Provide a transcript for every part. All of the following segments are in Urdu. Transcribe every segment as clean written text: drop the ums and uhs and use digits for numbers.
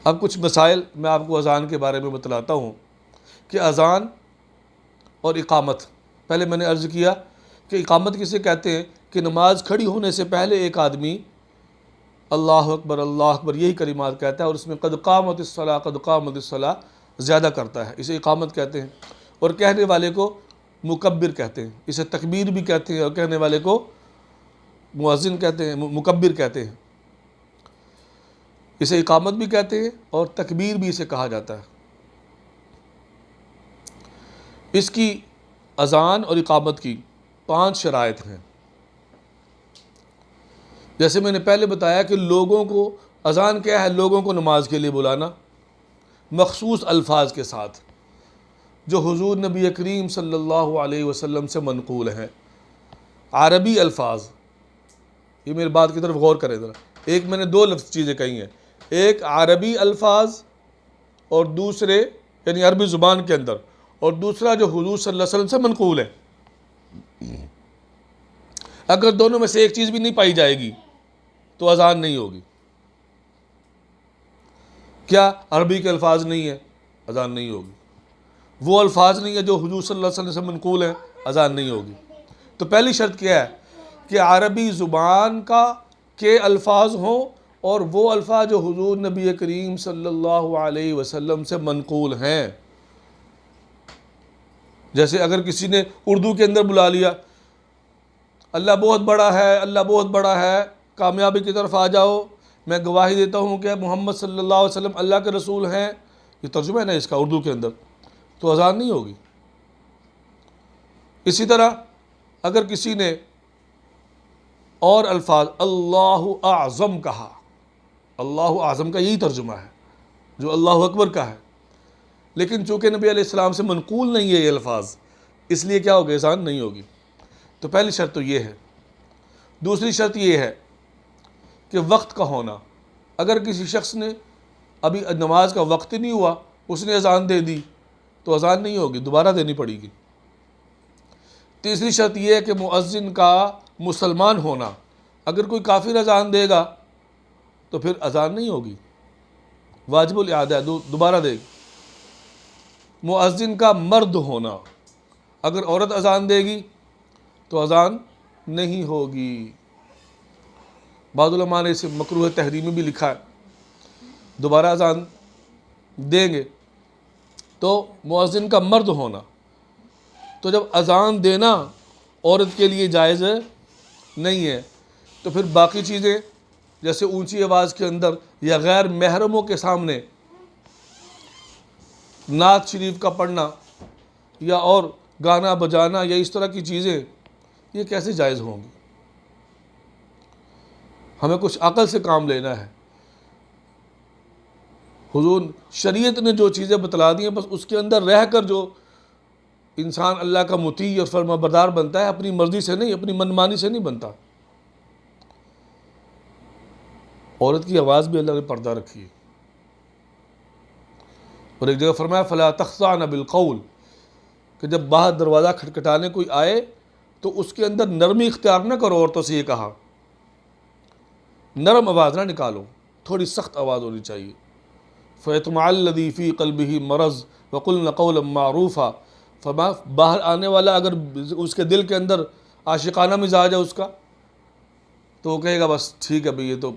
اب کچھ مسائل میں آپ کو اذان کے بارے میں بتلاتا ہوں کہ اذان اور اقامت، پہلے میں نے عرض کیا کہ اقامت کسے کہتے ہیں کہ نماز کھڑی ہونے سے پہلے ایک آدمی اللہ اکبر یہی کلمات کہتا ہے اور اس میں قد قامت الصلاۃ زیادہ کرتا ہے، اسے اقامت کہتے ہیں۔ اور کہنے والے کو مکبر کہتے ہیں، اسے تکبیر بھی کہتے ہیں، اور کہنے والے کو مؤذن کہتے ہیں، مکبر کہتے ہیں، اسے اقامت بھی کہتے ہیں اور تکبیر بھی اسے کہا جاتا ہے۔ اس کی اذان اور اقامت کی 5 شرائط ہیں۔ جیسے میں نے پہلے بتایا کہ لوگوں کو، اذان کیا ہے؟ لوگوں کو نماز کے لیے بلانا مخصوص الفاظ کے ساتھ جو حضور نبی کریم صلی اللہ علیہ وسلم سے منقول ہیں، عربی الفاظ۔ یہ میری بات کی طرف غور کریں ذرا، ایک میں نے 2 لفظ چیزیں کہی ہیں، ایک عربی الفاظ اور دوسرے یعنی عربی زبان کے اندر، اور دوسرا جو حضور صلی اللہ علیہ وسلم سے منقول ہے۔ اگر دونوں میں سے ایک چیز بھی نہیں پائی جائے گی تو اذان نہیں ہوگی۔ کیا عربی کے الفاظ نہیں ہیں؟ اذان نہیں ہوگی۔ وہ الفاظ نہیں ہیں جو حضور صلی اللہ علیہ وسلم سے منقول ہیں، اذان نہیں ہوگی۔ تو پہلی شرط کیا ہے کہ عربی زبان کے الفاظ ہوں اور وہ الفاظ جو حضور نبی کریم صلی اللہ علیہ وسلم سے منقول ہیں۔ جیسے اگر کسی نے اردو کے اندر بلا لیا، اللہ بہت بڑا ہے، اللہ بہت بڑا ہے، کامیابی کی طرف آ جاؤ، میں گواہی دیتا ہوں کہ محمد صلی اللہ علیہ وسلم اللہ کے رسول ہیں، یہ ترجمہ ہے نا اس کا اردو کے اندر، تو اذان نہیں ہوگی۔ اسی طرح اگر کسی نے اور الفاظ اللہ اعظم کہا، اللہ اعظم کا یہی ترجمہ ہے جو اللہ اکبر کا ہے، لیکن چونکہ نبی علیہ السلام سے منقول نہیں ہے یہ الفاظ، اس لیے کیا ہوگی؟ اذان نہیں ہوگی۔ تو پہلی شرط تو یہ ہے۔ دوسری شرط یہ ہے کہ وقت کا ہونا۔ اگر کسی شخص نے ابھی نماز کا وقت ہی نہیں ہوا، اس نے اذان دے دی تو اذان نہیں ہوگی، دوبارہ دینی پڑے گی۔ تیسری شرط یہ ہے کہ مؤذن کا مسلمان ہونا۔ اگر کوئی کافر اذان دے گا تو پھر اذان نہیں ہوگی، واجب الاعادہ ہے، دوبارہ دے گی۔ مؤذن کا مرد ہونا، اگر عورت اذان دے گی تو اذان نہیں ہوگی۔ بعض علماء نے اسے مکروہ تحریمی بھی لکھا ہے، دوبارہ اذان دیں گے۔ تو مؤذن کا مرد ہونا، تو جب اذان دینا عورت کے لیے جائز نہیں ہے تو پھر باقی چیزیں جیسے اونچی آواز کے اندر یا غیر محرموں کے سامنے نعت شریف کا پڑھنا یا اور گانا بجانا یا اس طرح کی چیزیں، یہ کیسے جائز ہوں گی؟ ہمیں کچھ عقل سے کام لینا ہے۔ حضور شریعت نے جو چیزیں بتلا دی ہیں بس اس کے اندر رہ کر جو انسان اللہ کا مطیع اور فرما بردار بنتا ہے، اپنی مرضی سے نہیں، اپنی منمانی سے نہیں بنتا۔ عورت کی آواز بھی اللہ نے پردہ رکھی ہے، اور ایک جگہ فرمایا فلا تخضعن بالقول، کہ جب باہر دروازہ کھٹکھٹانے کوئی آئے تو اس کے اندر نرمی اختیار نہ کرو۔ عورتوں سے یہ کہا نرم آواز نہ نکالو، تھوڑی سخت آواز ہونی چاہیے۔ فَيَطْمَعَ الَّذِي فِي قَلْبِهِ مَرَضٌ وَقُلْنَ قَوْلًا مَّعْرُوفًا، باہر آنے والا اگر اس کے دل کے اندر عاشقانہ مزاج ہے اس کا، تو وہ کہے گا بس ٹھیک ہے بھئی، یہ تو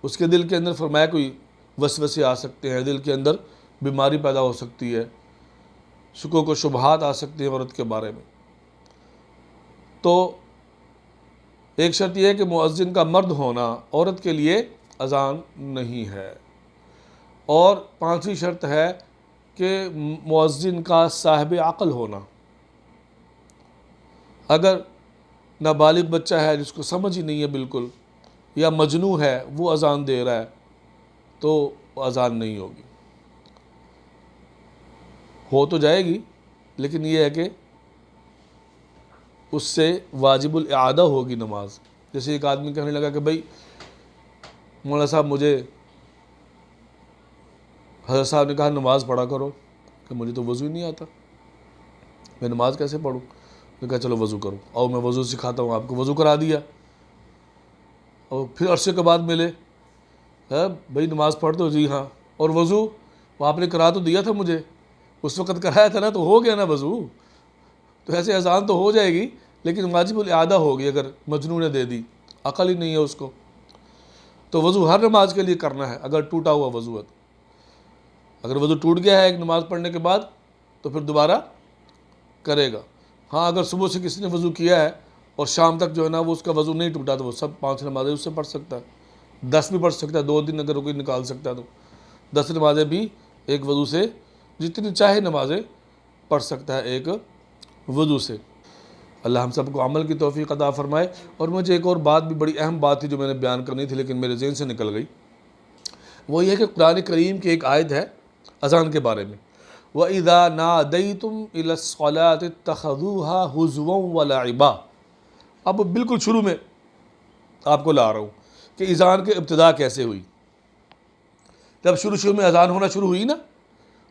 اس کے دل کے اندر فرمایا کوئی وسوسے آ سکتے ہیں، دل کے اندر بیماری پیدا ہو سکتی ہے، شکوک و شبہات آ سکتی ہیں عورت کے بارے میں۔ تو ایک شرط یہ ہے کہ مؤذن کا مرد ہونا، عورت کے لیے اذان نہیں ہے۔ اور 5ویں شرط ہے کہ مؤذن کا صاحب عقل ہونا۔ اگر نابالغ بچہ ہے جس کو سمجھ ہی نہیں ہے بالکل، یا مجنون ہے وہ اذان دے رہا ہے تو اذان نہیں ہوگی۔ ہو تو جائے گی لیکن یہ ہے کہ اس سے واجب الاعادہ ہوگی نماز۔ جیسے ایک آدمی کہنے لگا کہ بھائی مولانا صاحب مجھے حضرت صاحب نے کہا نماز پڑھا کرو، کہ مجھے تو وضو ہی نہیں آتا، میں نماز کیسے پڑھوں؟ میں کہا چلو وضو کرو، اور میں وضو سکھاتا ہوں آپ کو، وضو کرا دیا۔ اور پھر عرصے کے بعد ملے، بھائی نماز پڑھتے ہو؟ جی ہاں۔ اور وضو وہ آپ نے کرا تو دیا تھا مجھے، اس وقت کرایا تھا نا، تو ہو گیا نا وضو. تو ایسے اذان تو ہو جائے گی لیکن واجب الاعادہ ہوگی اگر مجنوں نے دے دی، عقل ہی نہیں ہے اس کو. تو وضو ہر نماز کے لیے کرنا ہے اگر ٹوٹا ہوا وضو ہے. اگر وضو ٹوٹ گیا ہے ایک نماز پڑھنے کے بعد تو پھر دوبارہ کرے گا. ہاں اگر صبح سے کسی نے وضو کیا ہے اور شام تک جو ہے نا وہ اس کا وضو نہیں ٹوٹا تو وہ سب 5 نمازیں اس سے پڑھ سکتا ہے، 10 بھی پڑھ سکتا ہے، 2 دن اگر کوئی نکال سکتا ہے تو 10 نمازیں بھی ایک وضو سے جتنی چاہے نمازیں پڑھ سکتا ہے ایک وضو سے. اللہ ہم سب کو عمل کی توفیق عطا فرمائے. اور مجھے ایک اور بات بھی بڑی اہم بات تھی جو میں نے بیان کرنی تھی لیکن میرے ذہن سے نکل گئی، وہ یہ کہ قرآن کریم کی ایک آیت ہے اذان کے بارے میں، وَإِذَا نَادَيْتُمْ إِلَى الصَّلَاةِ اتَّخَذُوهَا هُزُوًا وَلَعِبًا. اب بالکل شروع میں آپ کو لا رہا ہوں کہ اذان کی ابتدا کیسے ہوئی. جب شروع میں اذان ہونا شروع ہوئی نا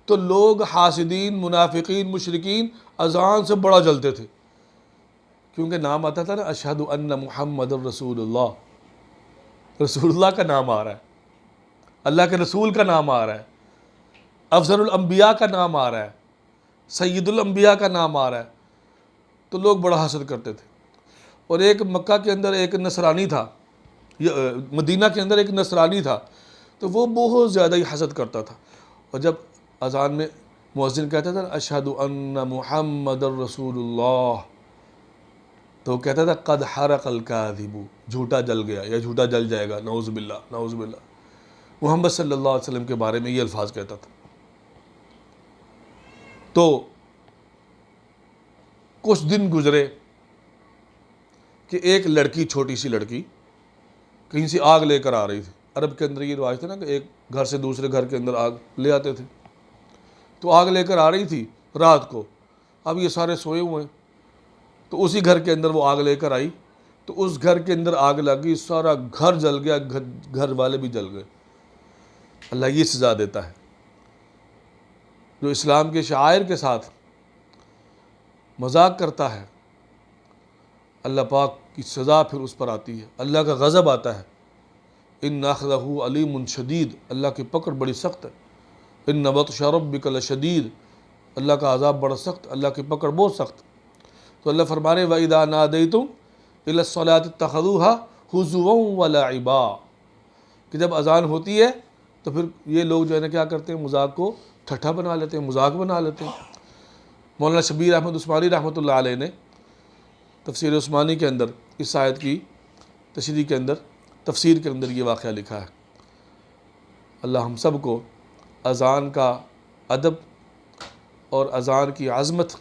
تو لوگ حاسدین، منافقین، مشرکین اذان سے بڑا جلتے تھے، کیونکہ نام آتا تھا نا اشہد ان محمد الرسول اللہ. رسول اللہ کا نام آ رہا ہے، اللہ کے رسول کا نام آ رہا ہے، افضل الانبیاء کا نام آ رہا ہے، سید الانبیاء کا نام آ رہا ہے. تو لوگ بڑا حسد کرتے تھے. اور ایک مکہ کے اندر ایک نصرانی تھا، مدینہ کے اندر ایک نصرانی تھا، تو وہ بہت زیادہ ہی حسد کرتا تھا. اور جب اذان میں مؤذن کہتا تھا اشہد ان محمد الرسول اللہ تو وہ کہتا تھا قد حرق الکاذب، جھوٹا جل گیا یا جھوٹا جل جائے گا، نعوذ باللہ نعوذ باللہ. محمد صلی اللہ علیہ وسلم کے بارے میں یہ الفاظ کہتا تھا. تو کچھ دن گزرے کہ ایک لڑکی، چھوٹی سی لڑکی کہیں سے آگ لے کر آ رہی تھی. عرب کے اندر یہ رواج تھا نا کہ ایک گھر سے دوسرے گھر کے اندر آگ لے آتے تھے. تو آگ لے کر آ رہی تھی رات کو. اب یہ سارے سوئے ہوئے ہیں تو اسی گھر کے اندر وہ آگ لے کر آئی تو اس گھر کے اندر آگ لگی، سارا گھر جل گیا، گھر والے بھی جل گئے. اللہ یہ سزا دیتا ہے جو اسلام کے شعائر کے ساتھ مذاق کرتا ہے، اللہ پاک کی سزا پھر اس پر آتی ہے، اللہ کا غضب آتا ہے. ان اخذہ علیم شدید، اللہ کی پکڑ بڑی سخت ہے. ان بطش ربک لشدید، اللہ کا عذاب بڑا سخت، اللہ کی پکڑ بہت سخت. تو اللہ فرما رہے وَإِذَا نَادَيْتُمْ إِلَى الصَّلَاةِ اتَّخَذُوهَا هُزُوًا وَلَعِبًا، کہ جب اذان ہوتی ہے تو پھر یہ لوگ جو ہے نا کیا کرتے ہیں، مذاق کو ٹھٹھا بنا لیتے ہیں، مذاق بنا لیتے ہیں. مولانا شبیر احمد عثمانی رحمۃ اللہ علیہ نے تفسیر عثمانی کے اندر اس آیت کی تشریح کے اندر، تفسیر کے اندر یہ واقعہ لکھا ہے. اللہ ہم سب کو اذان کا ادب اور اذان کی عظمت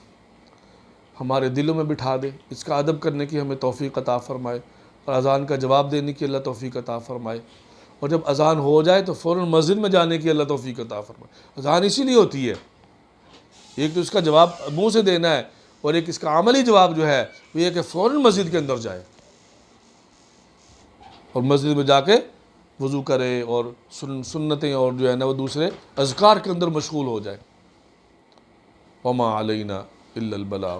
ہمارے دلوں میں بٹھا دے، اس کا ادب کرنے کی ہمیں توفیق عطا فرمائے اور اذان کا جواب دینے کی اللہ توفیق عطا فرمائے. اور جب اذان ہو جائے تو فوراً مسجد میں جانے کی اللہ توفیق عطا فرمائے. اذان اسی لیے ہوتی ہے، ایک تو اس کا جواب منہ سے دینا ہے اور ایک اس کا عملی جواب جو ہے وہ یہ کہ فوراً مسجد کے اندر جائے اور مسجد میں جا کے وضو کرے اور سنتیں اور جو ہے نا وہ دوسرے اذکار کے اندر مشغول ہو جائے. وما علینا الا البلاغ.